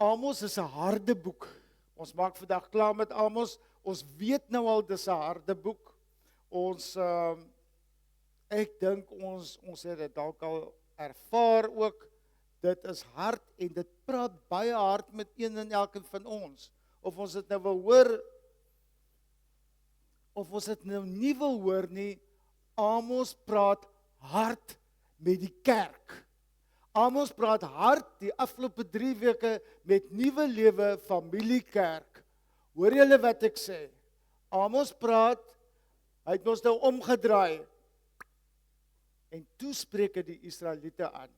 Amos is 'n harde boek. Ons maak vandag klaar met Amos. Ons weet nou al dis 'n harde boek. Ek dink ons het dit dalk al ervaar ook. Dit is hard en dit praat baie hard met een en elkeen van ons. Of ons dit nou wil hoor, of ons dit nou nie wil hoor nie, Amos praat hard met die kerk. Amos praat hard die afgelope 3 weke met Nuwe Lewe Familiekerk. Hoor julle wat ek sê? Amos praat, hy het ons nou omgedraai. En toe spreek hy die Israeliete aan.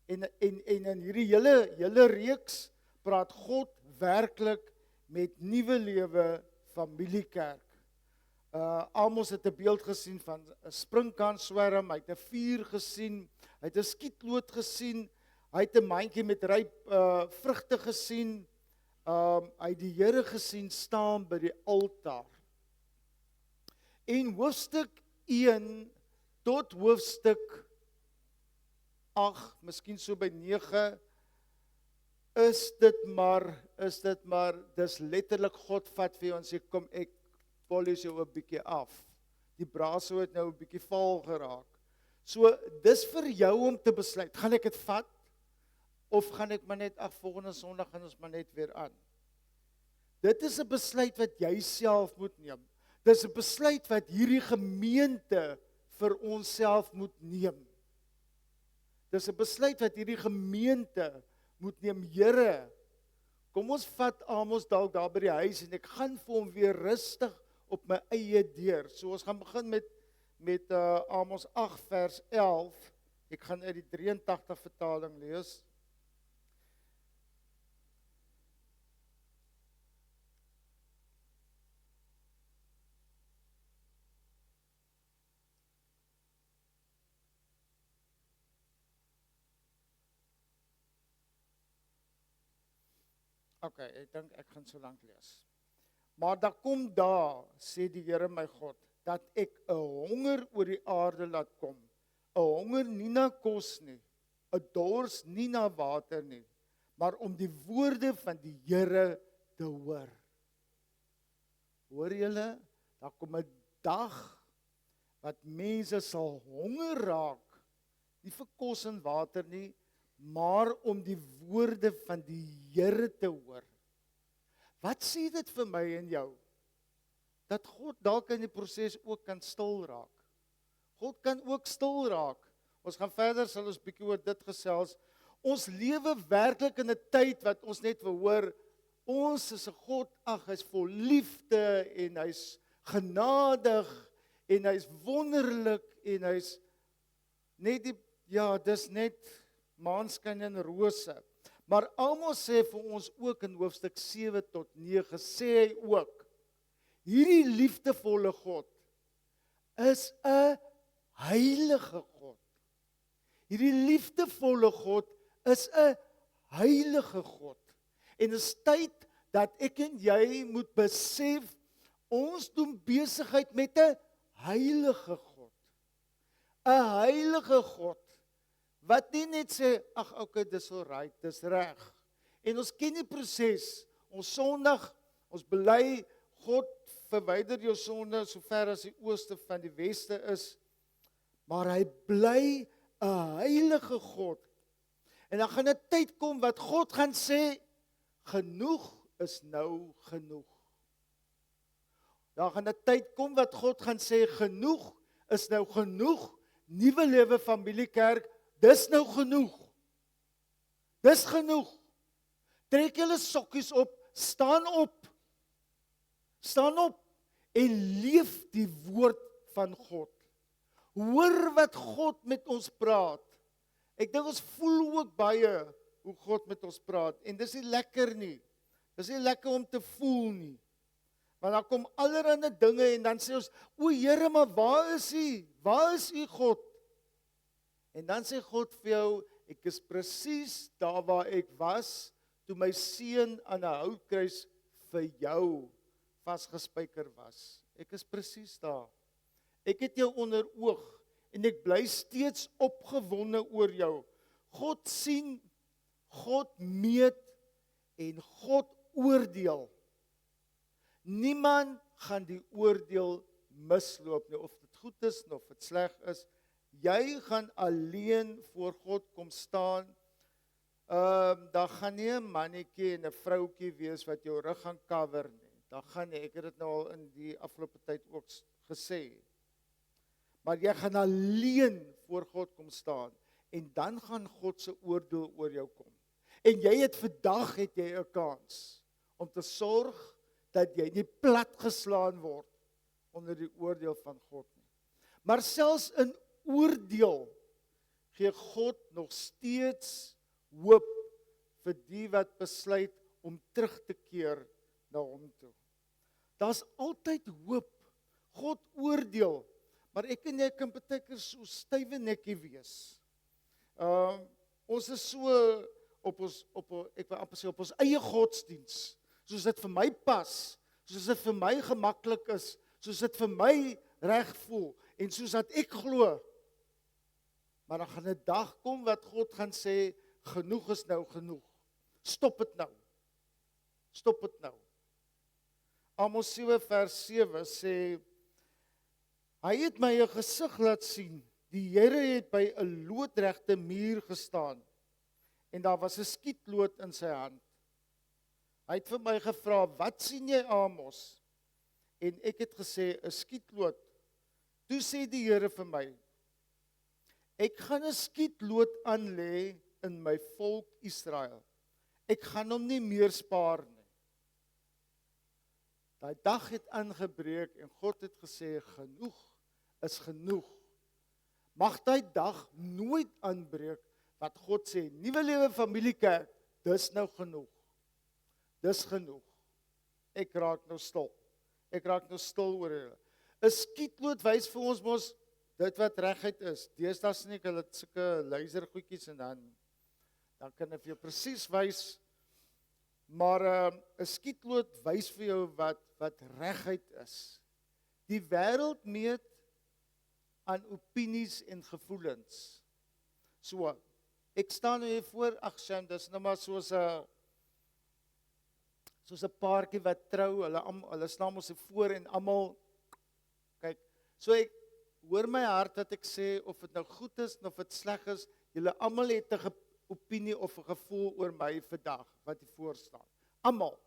En in hierdie hele reeks praat God werklik met Nuwe Lewe Familiekerk. Amos het 'n beeld gesien van 'n sprinkanswerm, hy het 'n vuur gesien, hy het 'n skietloot gesien, hy het 'n mandjie met ryp vrugte gesien, hy het die Here gesien staan by die altaar. En hoofstuk 1 tot hoofstuk 8, miskien so by 9, is dit maar, dis letterlik God vat vir jou en sê, kom ek polish jou 'n bietjie af. Die braaisel het nou 'n bietjie vaal geraak. So, dis vir jou om te besluit, gaan ek dit vat, of gaan ek maar net, volgende Sondag gaan ons maar net weer aan. Dit is 'n besluit wat jy self moet neem. Dis 'n besluit wat hierdie gemeente vir onsself moet neem. Dis 'n besluit wat hierdie gemeente moet neem. Here, kom ons vat Amos dalk daar by die huis en ek gaan vir hom weer rustig op my eie deur. So ons gaan begin met Amos 8 vers 11. Ek gaan uit die 83 vertaling lees. Okay, ek dink ek gaan so lank lees. Maar daar kom daar, sê die Here my God, dat ek 'n honger oor die aarde laat kom. 'n Honger nie na kos nie, 'n dors nie na water nie, maar om die woorde van die Here te hoor. Hoor julle, daar kom 'n dag wat mense sal honger raak, nie vir kos en water nie, maar om die woorde van die Here te hoor. Wat sê dit vir my en jou? Dat God dalk in die proses ook kan stil raak. God kan ook stil raak. Ons gaan verder, sal ons bietjie oor dit gesels. Ons lewe werklik in 'n tyd wat ons net wil hoor, ons is 'n God, hy's vol liefde en hy's genadig en hy's wonderlik en hy's net dis net maanskyn en rose. Maar Amos sê vir ons ook in hoofstuk 7 tot 9, sê hy ook, hierdie liefdevolle God is 'n heilige God. Hierdie liefdevolle God is 'n heilige God. En dit is tyd dat ek en jy moet besef, ons doen besigheid met 'n heilige God. 'n Heilige God. Wat nie net sê, okay, dis alright, dis reg. En ons ken die proses. Ons Sondag, ons bely, God verwyder jou sonde so ver as die ooste van die weste is. Maar hy bly 'n heilige God. En dan gaan 'n tyd kom wat God gaan sê, genoeg is nou genoeg. Dan gaan 'n tyd kom wat God gaan sê, genoeg is nou genoeg. Nuwe Lewe Familiekerk, dis nou genoeg. Dis genoeg. Trek julle sokkies op, staan op. Staan op en leef die woord van God. Hoor wat God met ons praat. Ek dink ons voel ook baie hoe God met ons praat. En dis nie lekker nie. Dis nie lekker om te voel nie. Want dan kom allerlei dinge en dan sê ons, o Here, maar waar is U? Waar is U God? En dan sê God vir jou, ek is presies daar waar ek was, toe my seun aan 'n houtkruis vir jou vasgespijker was. Ek is presies daar. Ek het jou onder oog en ek bly steeds opgewonde oor jou. God sien, God meet en God oordeel. Niemand gaan die oordeel misloop nie, of dit goed is of dit sleg is. Jy gaan alleen voor God kom staan. Daar gaan nie 'n mannetjie en 'n vroutjie wees wat jou rug gaan cover nie. Daar gaan nie, ek het dit nou al in die afgelope tyd ook gesê. Maar jy gaan alleen voor God kom staan en dan gaan God se oordeel oor jou kom. En jy het vandag 'n kans om te sorg dat jy nie platgeslaan word onder die oordeel van God nie. Maar selfs in oordeel gee God nog steeds hoop vir die wat besluit om terug te keer na hom toe. Daar's altyd hoop. God oordeel, maar ek en jy kan baie keer so stywe nekkie wees. Ons is so op ons eie godsdiens, soos dit vir my pas, soos dit vir my gemaklik is, soos dit vir my reg voel, en soos dat ek glo. Maar dan gaan 'n dag kom wat God gaan sê, genoeg is nou genoeg. Stop dit nou. Stop dit nou. Amos 7 vers 7 sê, hy het my 'n gesig laat sien. Die Here het by 'n loodregte muur gestaan en daar was 'n skietlood in sy hand. Hy het vir my gevra, wat sien jy, Amos? En ek het gesê, 'n skietlood. Toe sê die Here vir my, ek gaan 'n skietlood aanlê in my volk Israel. Ek gaan hom nie meer spaar nie. Daai dag het aangebreek en God het gesê, genoeg is genoeg. Mag daai dag nooit aanbreek wat God sê, Nuwe Lewe Familiekerk, dis nou genoeg. Dis genoeg. Ek raak nou stil. Ek raak nou stil oor hulle. 'n Skietlood wys vir ons mos dit wat regheid is. Deesdae sien ek hulle sulke lasergoedjies en dan kan ek vir jou presies wys. Maar 'n skietlood wys vir jou wat regheid is. Die wêreld meet aan opinies en gevoelens. So, ek staan nou hier voor, Sham, dis nou maar soos 'n paartjie wat trou, hulle staan mos voor en almal kyk. So ek hoor my hart wat ek sê, of dit nou goed is of dit sleg is, julle almal het 'n opinie of 'n gevoel oor my vandag wat hier voor staan. Almal.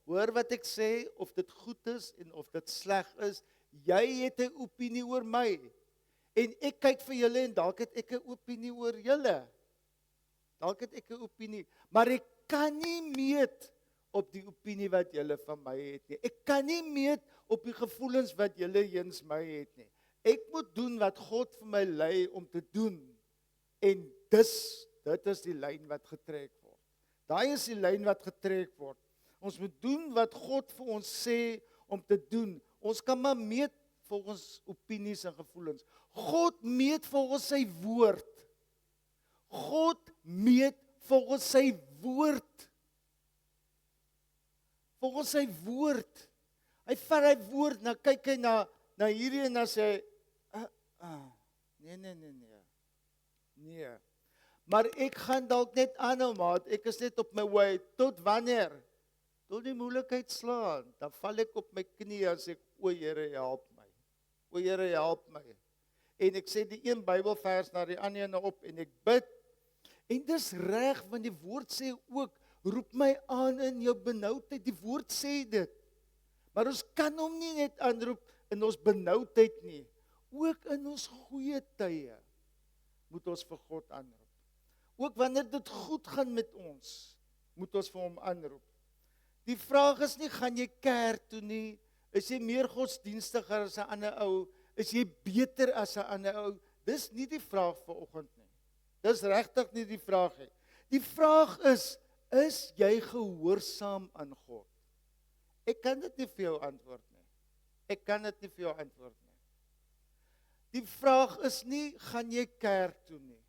Hoor wat ek sê, of dit goed is en of dit sleg is, jy het 'n opinie oor my. En ek kyk vir julle en dalk het ek 'n opinie oor julle. Dalk het ek 'n opinie, maar ek kan nie meet op die opinie wat julle van my het nie. Ek kan nie meet op die gevoelens wat julle eens my het nie. Ek moet doen wat God vir my lei om te doen. En dit is die lyn wat getrek word. Daai is die lyn wat getrek word. Ons moet doen wat God vir ons sê om te doen. Ons kan maar meet volgens opinies en gevoelens. God meet volgens sy woord. God meet volgens sy woord. Volgens sy woord. Hy vat hy woord, nou kyk hy na hierdie en dan sê nee. Maar ek gaan dalk net aanhou, maat. Ek is net op my way. Tot wanneer? Tot die moeilikheid slaan. Dan val ek op my knie en sê, o Here, help my. O Here, help my. En ek sê die een Bybelvers na die ander ene op en ek bid. En dis reg, want die woord sê ook, roep my aan in jou benoudheid. Die woord sê dit. Maar ons kan hom nie net aanroep in ons benoudheid nie. Ook in ons goeie tye moet ons vir God aanroep. Ook wanneer dit goed gaan met ons, moet ons vir hom aanroep. Die vraag is nie, gaan jy kerk toe nie? Is jy meer godsdienstiger as 'n ander ou? Is jy beter as 'n ander ou? Dis nie die vraag vanoggend nie. Dis regtig nie die vraag nie. Die vraag is jy gehoorsaam aan God? Ek kan dit nie vir jou antwoord nie. Ek kan dit nie vir jou antwoord nie. Die vraag is nie, gaan jy kerk toe nie?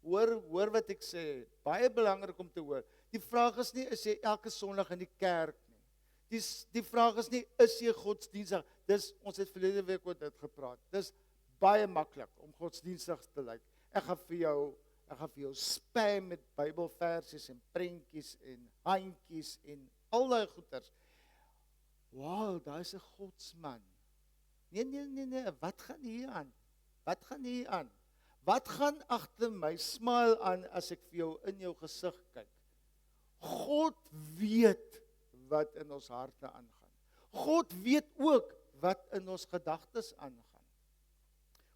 Hoor wat ek sê, baie belangrik om te hoor. Die vraag is nie, is jy elke Sondag in die kerk nie? Die vraag is nie, is jy godsdienstig? Ons het verlede week oor dit gepraat. Dis baie maklik om godsdienstig te lyk. Ek gaan vir jou Ek gaan vir jou spam met Bybelversies en prentjies en handjies en al daai goeters. Wow, daar is 'n godsman. Nee, wat gaan hier aan? Wat gaan hier aan? Wat gaan agter my smile aan as ek vir jou in jou gesig kyk? God weet wat in ons harte aangaan. God weet ook wat in ons gedagtes aangaan.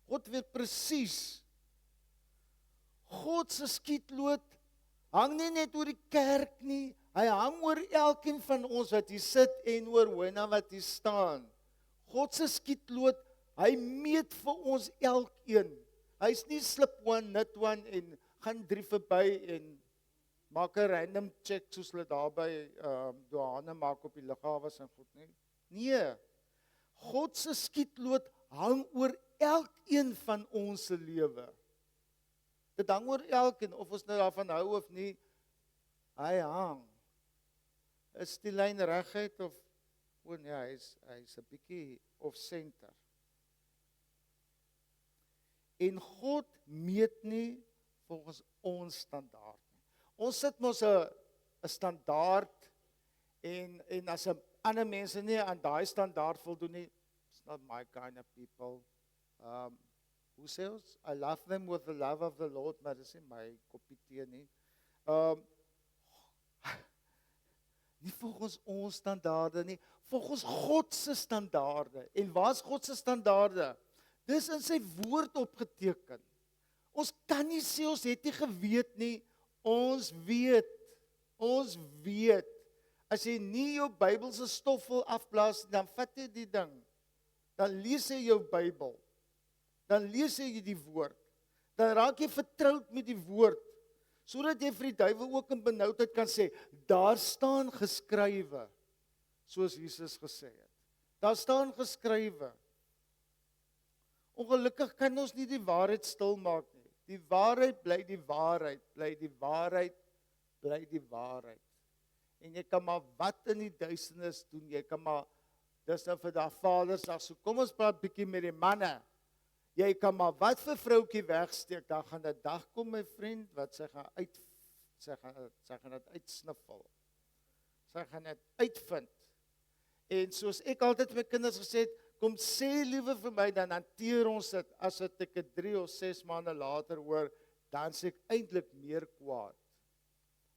God weet presies. God se skietlood hang nie net oor die kerk nie, hy hang oor elkeen van ons wat hier sit en oor hoe wat hier staan. God se skietlood, hy meet vir ons elkeen. Hy's nie slip one, nut one en gaan 3 verby en maak 'n random check soos hulle daar by douane maak op die lughawens en goed nie. Nee. God se skietlood hang oor elkeen van ons se lewe. Dit hang oor elkeen of ons nou daarvan hou of nie. Hy hang. Is die lyn reguit of nee, hy's 'n bietjie off center. En God meet nie volgens ons standaard nie. Ons sit mos 'n standaard en as 'n ander mense nie aan daai standaard voldoen nie, it's not my kind of people. Hoe sê ons? I love them with the love of the Lord, maar dis nie my koppie tee nie. Nie volgens ons standaarde nie, volgens God se standaarde. En waar's God se standaarde? Dis in sy woord opgeteken. Ons kan nie sê ons het nie geweet nie. Ons weet. As jy nie jou Bybelse stof wil afblaas, dan vat jy die ding. Dan lees jy jou Bybel. Dan lees jy die woord. Dan raak jy vertroud met die woord, sodat jy vir die duiwel ook in benoudheid kan sê, daar staan geskrywe, soos Jesus gesê het. Daar staan geskrywe. Ongelukkig kan ons nie die waarheid stilmaak nie. Die waarheid bly die waarheid, bly die waarheid, bly die waarheid. En jy kan maar wat in die duisternis doen, jy kan maar, dis nou vir daai Vadersdag, so kom ons praat bietjie met die manne. Jy kan maar wat vir vroutjie wegsteek, dan gaan 'n dag kom my vriend, wat sy gaan dit uitsniffel. Sy gaan dit uitvind. En soos ek altyd my kinders gesê het, kom sê liewe vir my, dan hanteer ons dit, as dit ek 3 of 6 maande later hoor, dan sê ek eintlik meer kwaad.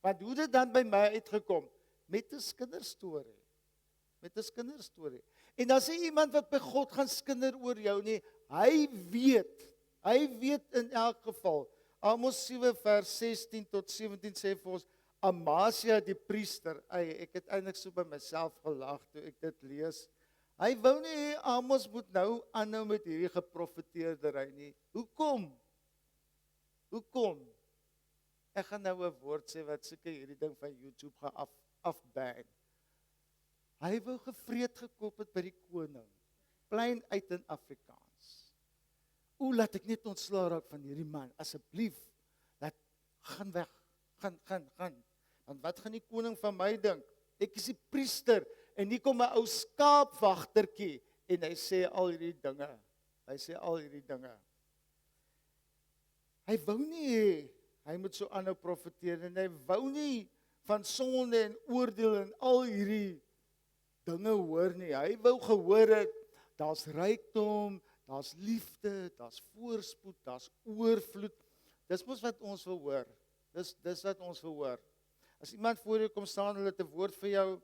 Want hoe dit dan by my uitgekom? Met 'n kinderstorie. Met 'n kinderstorie. En dan sê iemand wat by God gaan skinder oor jou nie, hy weet in elk geval. Amos 7 vers 16 tot 17 sê vir ons, Amasia die priester, ek het eintlik so by myself gelag toe ek dit lees. Hy wou nie Amos moet nou aanhou met hierdie geprofeteerdery nie. Hoekom? Ek gaan nou 'n woord sê wat seker hierdie ding van YouTube gaan afban. Hy wou gevreed gekoop het by die koning. Plain uit in Afrikaans. Laat ek net ontslaa raak van hierdie man, asseblief. Gaan weg. Gaan. Want wat gaan die koning van my dink? Ek is die priester en hier kom 'n ou skaapwagtertjie en hy sê al hierdie dinge. Hy wou nie hy moet so aanhou profeteer en hy wou nie van sonde en oordeel en al hierdie dinge hoor nie. Hy wou gehoor het, daar's rykdom, daar's liefde, daar's voorspoed, daar's oorvloed. Dis mos wat ons wil hoor. Dis wat ons wil hoor. As iemand voor jou kom staan, hulle het 'n woord vir jou,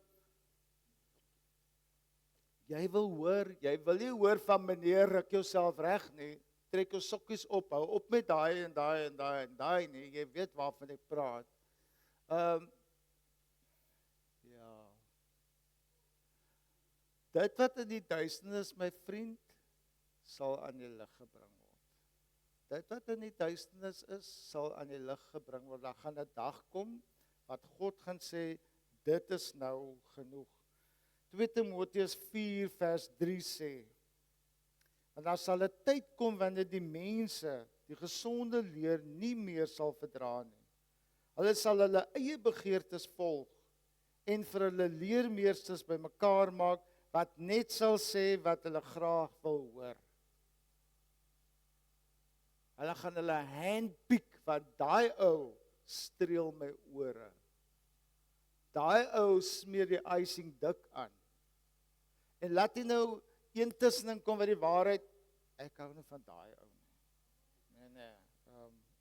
jy wil nie hoor van meneer ruk jouself reg nie, trek jou sokkies op, hou op met daai en daai nie, jy weet waarvan ek praat. Ja. Dit wat in die duisternis, my vriend, sal aan die lig gebring word. Dit wat in die duisternis is, sal aan die lig gebring word. Daar gaan 'n dag kom, wat God gaan sê, dit is nou genoeg. 2 Timoteus 4 vers 3 sê, en daar sal 'n tyd kom wanneer die mense die gesonde leer nie meer sal verdra nie. Hulle sal hulle eie begeertes volg en vir hulle leermeesters bymekaar maak wat net sal sê wat hulle graag wil hoor. Hulle gaan hulle handpick, want daai ou streel my ore. Daai ou smeer die icing dik aan. En laat hy nou een tussenin kom wat die waarheid, ek hou nie van daai ou nie. Nee.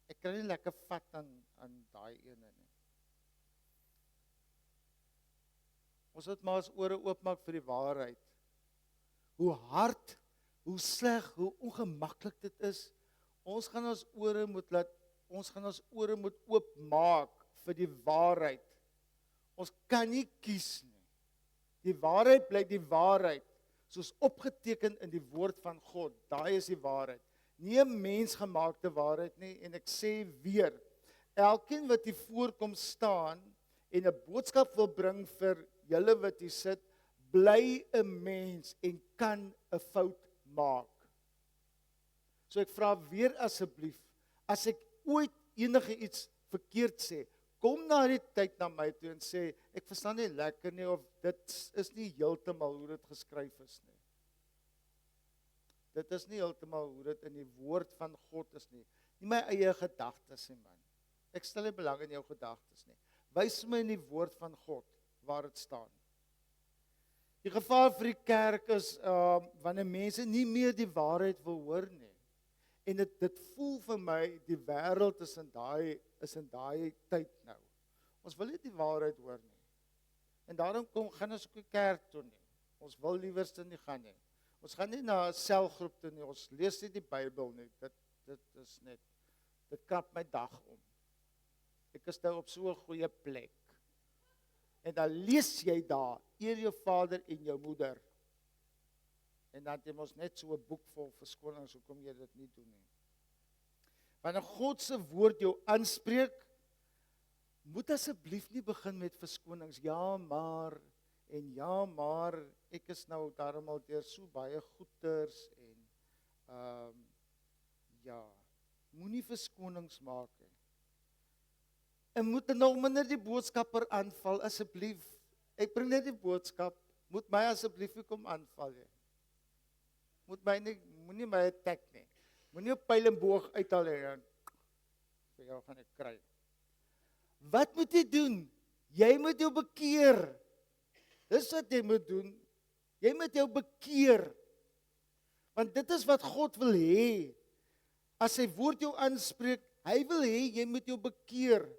Ek kan nie lekker vat aan daai ene nie. Ons moet maar ons ore oopmaak vir die waarheid. Hoe hard, hoe sleg, hoe ongemaklik dit is, ons gaan ons ore moet oopmaak vir die waarheid. Ons kan nie kies nie. Die waarheid bly die waarheid, soos opgeteken in die woord van God. Daai is die waarheid. Nie 'n mensgemaakte waarheid nie, en ek sê weer, elkeen wat hier voorkom staan en 'n boodskap wil bring vir julle wat hier sit, bly 'n mens en kan 'n fout maak. So ek vra weer asseblief, as ek ooit enige iets verkeerd sê, kom na die tyd na my toe en sê, ek verstaan nie lekker nie, of dit is nie heeltemal hoe dit geskryf is nie. Dit is nie heeltemal hoe dit in die woord van God is nie. Nie my eie gedagtes nie, man. Ek stel nie belang in jou gedagtes nie. Wys my in die woord van God waar dit staan. Die gevaar vir die kerk is wanneer mense nie meer die waarheid wil hoor nie. En dit voel vir my die wêreld is in daai tyd nou. Ons wil nie die waarheid hoor nie. En daarom gaan ons ook nie kerk toe nie. Ons wil liewerste nie gaan nie. Ons gaan nie na 'n selgroep toe nie. Ons lees nie die Bybel nie. Dit krap my dag om. Ek is nou op so 'n goeie plek. En dan lees jy daar, eer jou vader en jou moeder. En dan het jy mos net so 'n boek vol verskonings, hoekom jy dit nie doen nie. Wanneer God se woord jou aanspreek, moet asseblief nie begin met verskonings. Ja, maar, en ja, maar, ek is nou daarom deur so baie goeters, en, ja, moenie verskonings maak nie. En moet nou minder die boodskapper aanval, asseblief. Ek bring net die boodskap, moet my asseblief nie kom aanval nie. Moenie my attack nie. Moenie 'n pyl en boog uithaal nie. Vir jou gaan ek kry. Wat moet jy doen? Jy moet jou bekeer. Dis wat jy moet doen. Jy moet jou bekeer. Want dit is wat God wil hê. As sy woord jou aanspreek, hy wil hê jy moet jou bekeer.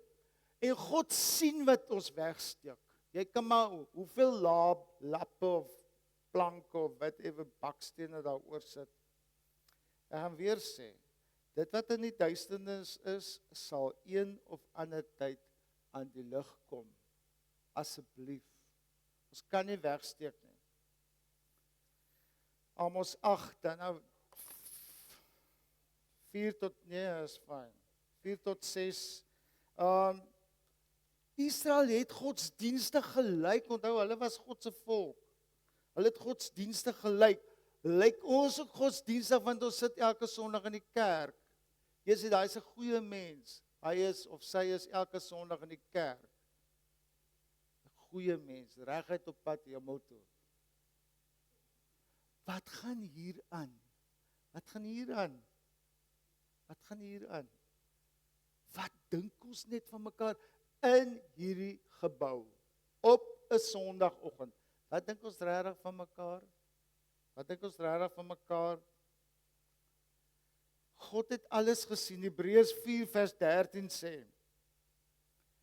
En God sien wat ons wegsteek. Jy kan maar hoeveel lappe of planke of whatever bakstene daaroor sit. Ek gaan weer sê, dit wat in die duisternis is, sal een of ander tyd aan die lig kom. Asseblief. Ons kan nie wegsteek nie. Amos 8, dan nou 4 tot 6. Israel het godsdienstig gelyk, onthou hulle was God se volk. Hulle het godsdienstig gelyk. Lyk ons ook godsdienstig, want ons sit elke Sondag in die kerk. Jy sê, daai is 'n goeie mens. Hy is of sy is elke Sondag in die kerk. 'n Goeie mens, reguit op pad hemel toe. Wat gaan hier aan? Wat gaan hier aan? Wat gaan hier aan? Wat dink ons net van mekaar in hierdie gebou op 'n Sondagoggend? Wat dink ons regtig van mekaar? Wat dink ons regtig van mekaar? God het alles gesien. Hebreërs 4 vers 13 sê,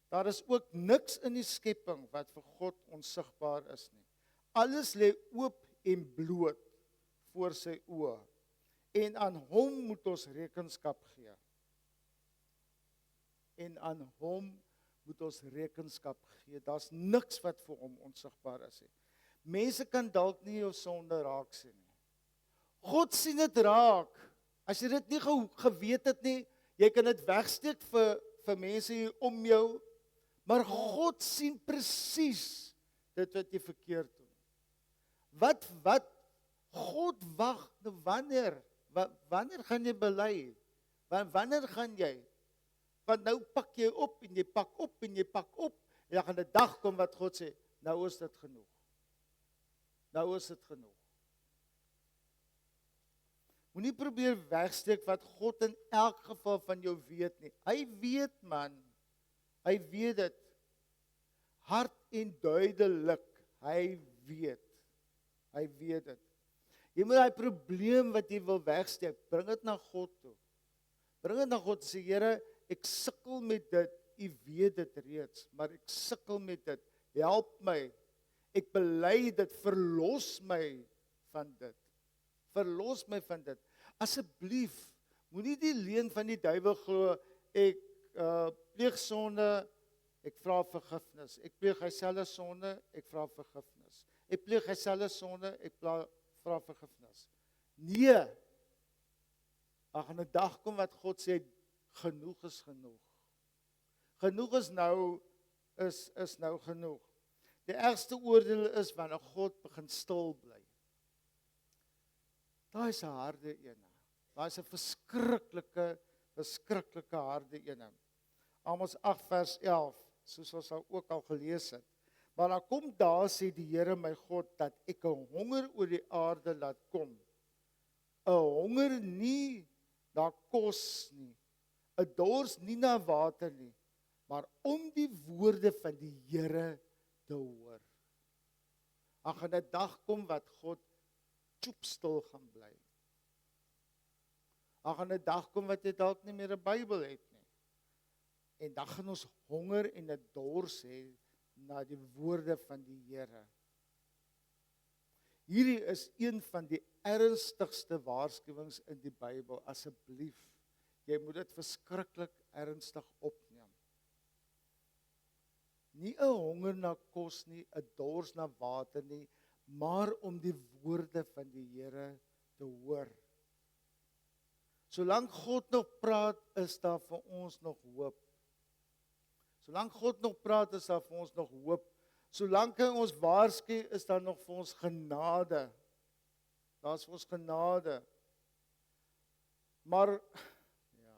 daar is ook niks in die skepping wat vir God onsigbaar is nie. Alles lê oop en bloot voor sy oë. En aan hom moet ons rekenskap gee. En aan hom moet ons rekenskap gee. Daar's niks wat vir hom onsigbaar is nie. Mense kan dalk nie jou sonde raak sien nie. God sien dit raak. As jy dit nie geweet het nie, jy kan dit wegsteek vir mense hier om jou, maar God sien presies dit wat jy verkeerd doen. Wat God wag, wanneer gaan jy bely? Wanneer gaan jy? Want nou pak jy op en jy pak op en jy pak op, en dan gaan 'n dag kom wat God sê, nou is dit genoeg. Nou is dit genoeg. Moenie probeer wegsteek wat God in elk geval van jou weet nie. Hy weet, man. Hy weet dit. Hard en duidelik. Hy weet. Hy weet dit. Jy moet daai probleem wat jy wil wegsteek, bring dit na God toe. Bring dit na God, sê Here, ek sukkel met dit. U weet dit reeds, maar ek sukkel met dit. Help my. Ek bely dit, verlos my van dit. Verlos my van dit. Asseblief, moenie die leuen van die duiwel glo, ek pleeg sonde, ek vra vergifnis. Ek pleeg dieselfde sonde, ek vra vergifnis. Ek pleeg dieselfde sonde, ek vra vergifnis. Nee. Daar gaan 'n dag kom wat God sê, genoeg is genoeg. Genoeg is nou genoeg. Die ergste oordeel is wanneer God begin stil bly. Daai is 'n harde een. Daai is 'n verskriklike harde een. Amos 8 vers 11, soos ons ook al gelees het. Maar dan kom daar sê die Here my God dat ek 'n honger oor die aarde laat kom. 'n Honger nie na kos nie, 'n dors nie na water nie, maar om die woorde van die Here te hoor. Daar gaan 'n dag kom wat God stil gaan bly. Daar gaan 'n dag kom wat jy dalk nie meer 'n Bybel het nie. En dan gaan ons honger en 'n dors hê na die woorde van die Here. Hierdie is een van die ernstigste waarskuwings in die Bybel. Asseblief, jy moet dit verskriklik ernstig opneem. Nie 'n honger na kos nie, 'n dors na water nie, maar om die woorde van die Here te hoor. Solank God nog praat, is daar vir ons nog hoop. Solank God nog praat, is daar vir ons nog hoop. Solank hy ons waarsku, is daar nog vir ons genade. Daar's vir ons genade. Maar ja,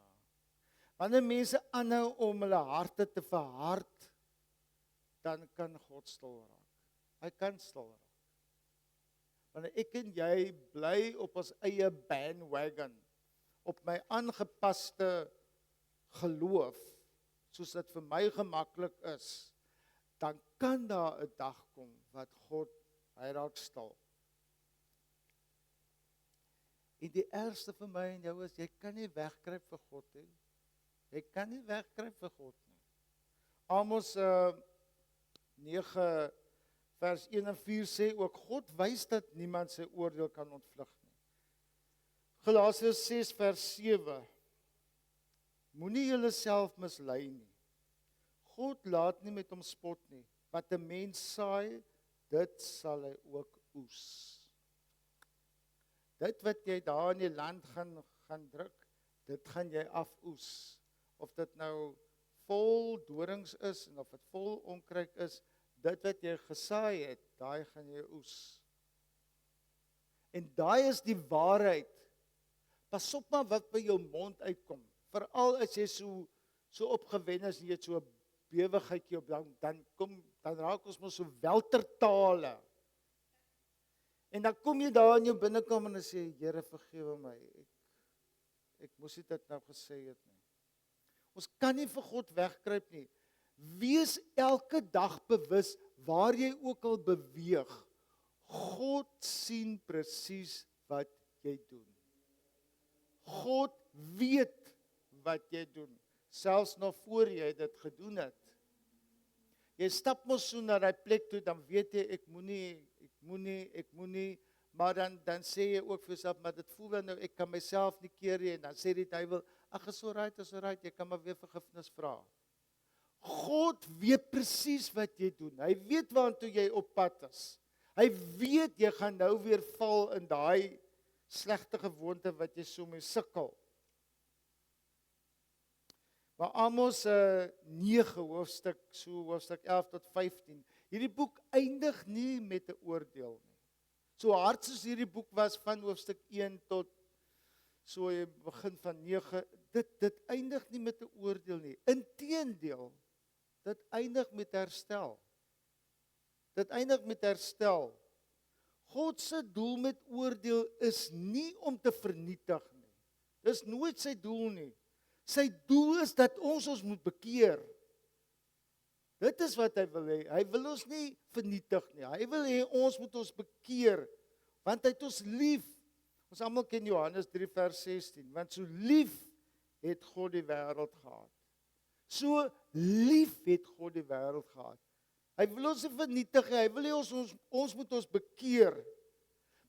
wanneer mense aanhou om hulle harte te verhard, dan kan God stil raak. Hy kan stil raak. Wanneer ek en jy bly op ons eie bandwagon, op my aangepaste geloof, soos dit vir my gemaklik is, dan kan daar 'n dag kom wat God, hy raak stil. En die ergste vir my en jou is, jy kan nie wegkruip vir God nie. Jy kan nie wegkruip vir God nie. Amos 9 vers 1 en 4 sê ook, God wys dat niemand sy oordeel kan ontvlug nie. Galasiërs 6 vers 7, moenie julleself mislei nie. God laat nie met hom spot nie. Wat 'n mens saai, dit sal hy ook oes. Dit wat jy daar in die land gaan druk, dit gaan jy afoes. Of dit nou vol dorings is en of dit vol onkruid is, dit wat jy gesaai het, daai gaan jy oes. En daai is die waarheid. Pas op maar wat by jou mond uitkom. Veral as jy so opgewend is en jy het so 'n bewigheidjie op, dan raak ons mos so weltertale. En dan kom jy daar in jou binnekamer en sê, Here vergewe my, ek moes dit nou gesê het nie. Ons kan nie vir God wegkruip nie. Wees elke dag bewus waar jy ook al beweeg. God sien presies wat jy doen. God weet wat jy doen, selfs nog voor jy dit gedoen het. Jy stap mos so na daai plek toe, dan weet jy ek moenie, maar dan sê jy ook vir jouself, maar dit voel dan nou ek kan myself nie keer nie, en dan sê die duiwel, ag is alright, jy kan maar weer vergifnis vra. God weet presies wat jy doen. Hy weet waartoe jy op pad is. Hy weet jy gaan nou weer val in daai slegte gewoonte wat jy so mee sukkel. Maar Amos 9 hoofstuk 11 tot 15. Hierdie boek eindig nie met 'n oordeel nie. So hard soos hierdie boek was van hoofstuk 1 tot so begin van 9, dit eindig nie met 'n oordeel nie. Inteendeel, dit eindig met herstel. Dit eindig met herstel. God se doel met oordeel is nie om te vernietig nie. Dis nooit sy doel nie. Sy doel is dat ons moet bekeer. Dit is wat hy wil hê. Hy wil ons nie vernietig nie. Hy wil hê ons moet ons bekeer, want hy het ons lief. Ons almal ken Johannes 3 vers 16, want so lief het God die wêreld gehad. So lief het God die wêreld gehad. Hy wil ons nie vernietig nie, hy wil hê ons moet ons bekeer.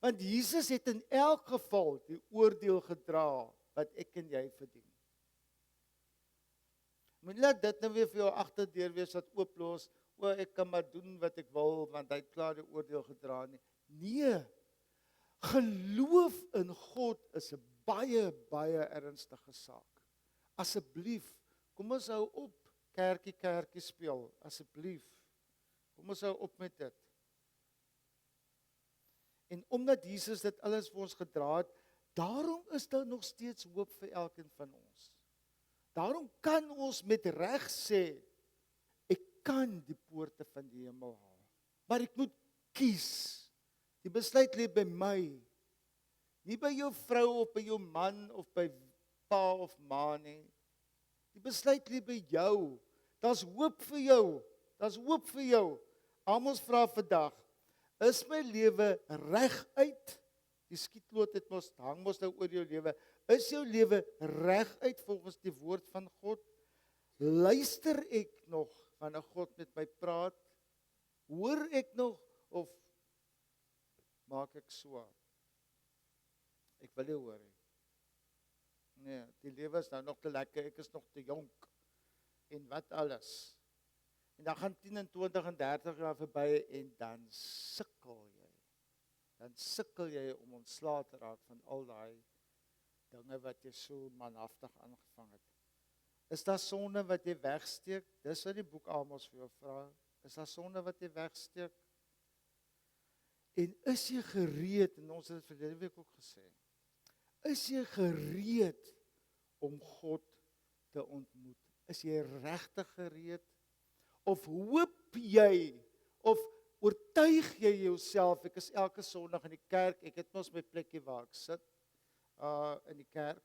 Want Jesus het in elk geval die oordeel gedra wat ek en jy verdien. Moenie laat dit nou weer vir jou agterdeur wees wat ooplos, ek kan maar doen wat ek wil, want hy het klaar die oordeel gedra nie. Nee, geloof in God is 'n baie, baie ernstige saak. Asseblief, kom ons hou op kerkie speel, asseblief. Kom ons hou op met dit. En omdat Jesus dit alles vir ons gedra het, daarom is daar nog steeds hoop vir elkeen van ons. Daarom kan ons met reg sê, ek kan die poorte van die hemel haal. Maar ek moet kies. Die besluit lê by my. Nie by jou vrou of by jou man of by pa of ma nie. Die besluit lê by jou. Daar's hoop vir jou. Daar's hoop vir jou. Amos vra vandag, is my lewe reguit? Die skietloot het hang mos nou oor jou lewe. Is jou lewe reguit volgens die woord van God? Luister ek nog wanneer God met my praat? Hoor ek nog of maak ek so? Ek wil nie hoor nie. Nee, die lewe is nou nog te lekker, ek is nog te jonk. En wat alles. En dan gaan 10 en 20 en 30 jaar verby en dan sukkel jy. Dan sukkel jy om ontslae te raak van al daai dinge wat jy so manhaftig aangevang het. Is daar sonde wat jy wegsteek? Dis wat die boek Amos vir jou vra. Is daar sonde wat jy wegsteek? En is jy gereed, en ons het dit verlede week ook gesê, is jy gereed om God te ontmoet? Is jy regtig gereed? Of hoop jy, of oortuig jy jouself, ek is elke Sondag in die kerk, ek het mos my plekkie waar ek sit, in die kerk,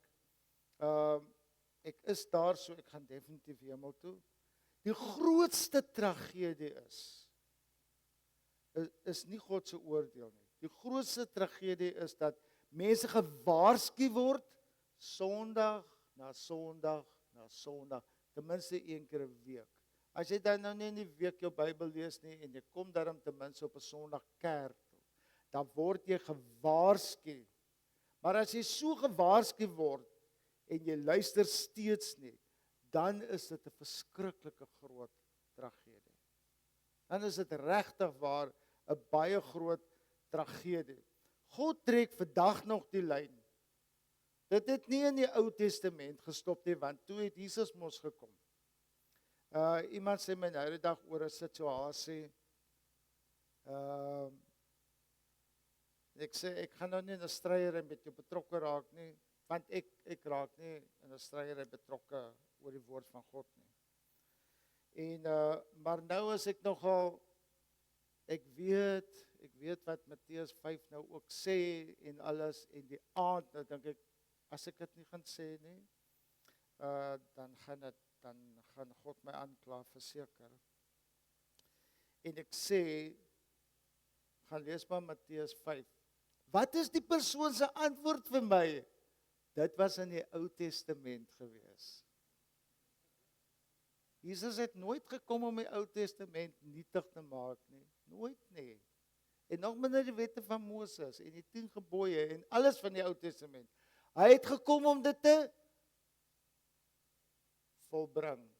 ek is daar, so ek gaan definitief hemel toe. Die grootste tragedie is nie God se oordeel nie. Die grootste tragedie is dat mense gewaarsku word, Sondag na Sondag na Sondag, ten minste 1 keer 'n week. As jy dan nou nie in die week jou Bybel lees nie, en jy kom daarom ten minste op 'n Sondag kerk toe, dan word jy gewaarsku. Maar as jy so gewaarsku word, en jy luister steeds nie, dan is dit 'n verskriklike groot tragedie. Dan is dit regtig waar 'n baie groot tragedie. God trek vandag nog die lyn. Dit het nie in die Ou Testament gestop nie, want toe het Jesus mos gekom. Iemand sê my nou die dag oor 'n situasie. Ek sê ek gaan nou nie in 'n stryery met jou betrokke raak nie, want ek raak nie in 'n stryery betrokke oor die woord van God nie. En maar nou is ek nogal, ek weet wat Matteus 5 nou ook sê en alles, en die aand nou dink ek, as ek dit nie gaan sê nie, dan gaan God my aankla verseker. En ek sê, gaan lees maar Matteus 5. Wat is die persoon se antwoord vir my? Dit was in die Ou Testament gewees. Jesus het nooit gekom om die Ou Testament nietig te maak nie. Nooit nie. En nog minder die wette van Moses en die 10 gebooie en alles van die Ou Testament. Hy het gekom om dit te volbring.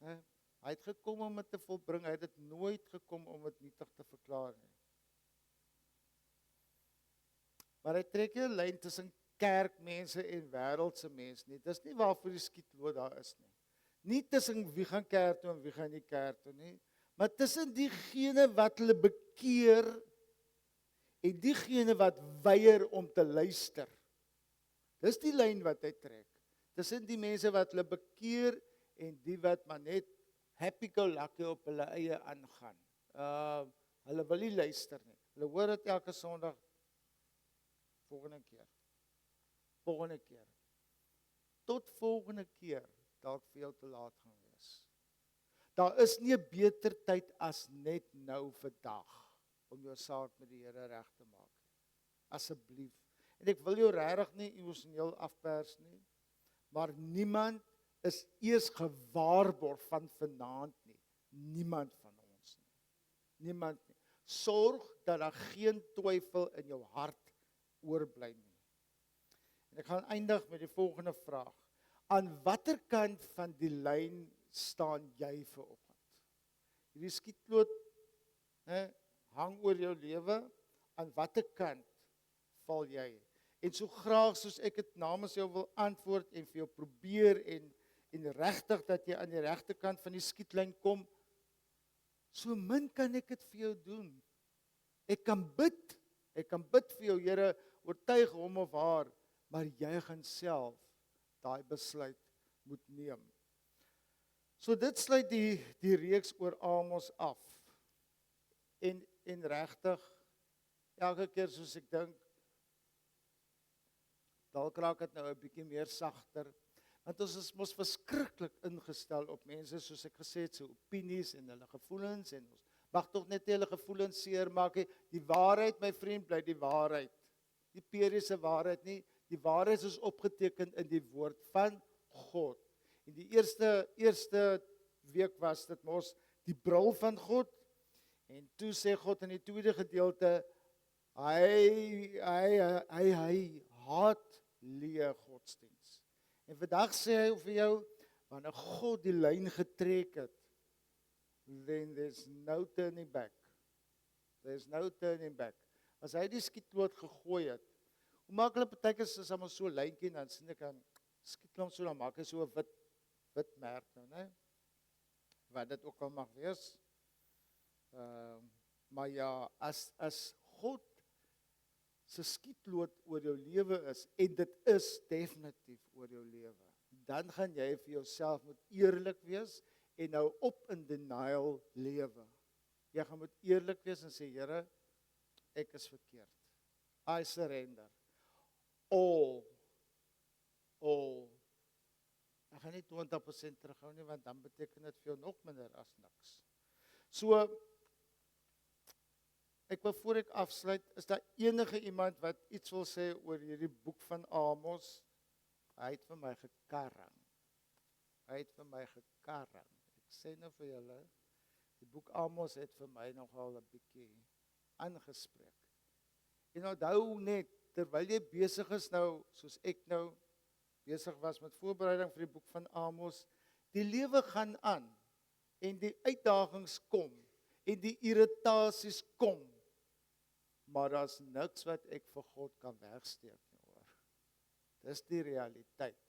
Hy het gekom om dit te volbring. Hy het dit nooit gekom om dit nietig te verklaar nie. Maar hy trek 'n lyn tussen kerkmense en wêreldse mense nie. Dis nie waarvoor die skietloot daar is nie. Nie tussen wie gaan kerk toe en wie gaan nie kerk toe nie, maar tussen diegene wat hulle bekeer en diegene wat weier om te luister. Dis die lyn wat hy trek. Tussen die mense wat hulle bekeer en die wat maar net happy-go-lucky op hulle eie aangaan. Hulle wil nie luister nie. Hulle hoor dit elke Sondag. Volgende keer. Volgende keer. Tot volgende keer, dalk vir jou te laat gaan wees. Daar is nie 'n beter tyd as net nou vandag, om jou saak met die Here reg te maak. Asseblief. En ek wil jou regtig nie emosioneel afpers nie, maar niemand is eers gewaarborg van vanaand nie. Niemand van ons nie. Niemand nie. Sorg dat daar geen twyfel in jou hart oorbly nie. En ek gaan eindig met die volgende vraag. Aan watter kant van die lyn staan jy vanoggend? Hierdie skietloot hang oor jou lewe. Aan watter kant val jy? En so graag soos ek dit namens jou wil antwoord en vir jou probeer en regtig dat jy aan die regte kant van die skietlyn kom, so min kan ek dit vir jou doen. Ek kan bid vir jou, Here, oortuig hom of haar, maar jy gaan self daai besluit moet neem. So dit sluit die reeks oor Amos af. En regtig, elke keer soos ek dink, dalk raak dit nou 'n bietjie meer sagter, want ons is mos verskriklik ingestel op mense, soos ek gesê het, se opinies en hulle gevoelens, en ons mag tog net nie hulle gevoelens seermaak nie. Die waarheid, my vriend, bly die waarheid. Die periese waarheid nie, die waarheid is opgeteken in die woord van God. En die eerste week was dit mos die bril van God, en toe sê God in die tweede gedeelte, hy haat leë godsdiens. En vandag sê hy vir jou, wanneer God die lyn getrek het, then there's no turning back. There's no turning back. As hy die skietloot gegooi het, hoe maak hulle partykeer is almal so lyntjie, dan sien ek aan skietloot so, dan maak hy so 'n wit merk nou, né? Wat dit ook al mag wees. Maar ja, as God se skietloot oor jou lewe is, en dit is definitief oor jou lewe, dan gaan jy vir jouself moet eerlik wees en nou op in denial lewe. Jy gaan moet eerlik wees en sê, Here, ek is verkeerd. I surrender. All. Ek gaan nie 20% terughou nie, want dan beteken dit vir jou nog minder as niks. So, ek wil voor ek afsluit, is daar enige iemand wat iets wil sê oor hierdie boek van Amos? Hy het vir my gekarring. Ek sê nou vir julle, die boek Amos het vir my nogal 'n bietjie aangespreek. En onthou net, terwyl jy besig is nou, soos ek nou besig was met voorbereiding vir die boek van Amos, die lewe gaan aan, en die uitdagings kom, en die irritasies kom, maar daar's niks wat ek vir God kan wegsteek nie, hoor. Dis die realiteit.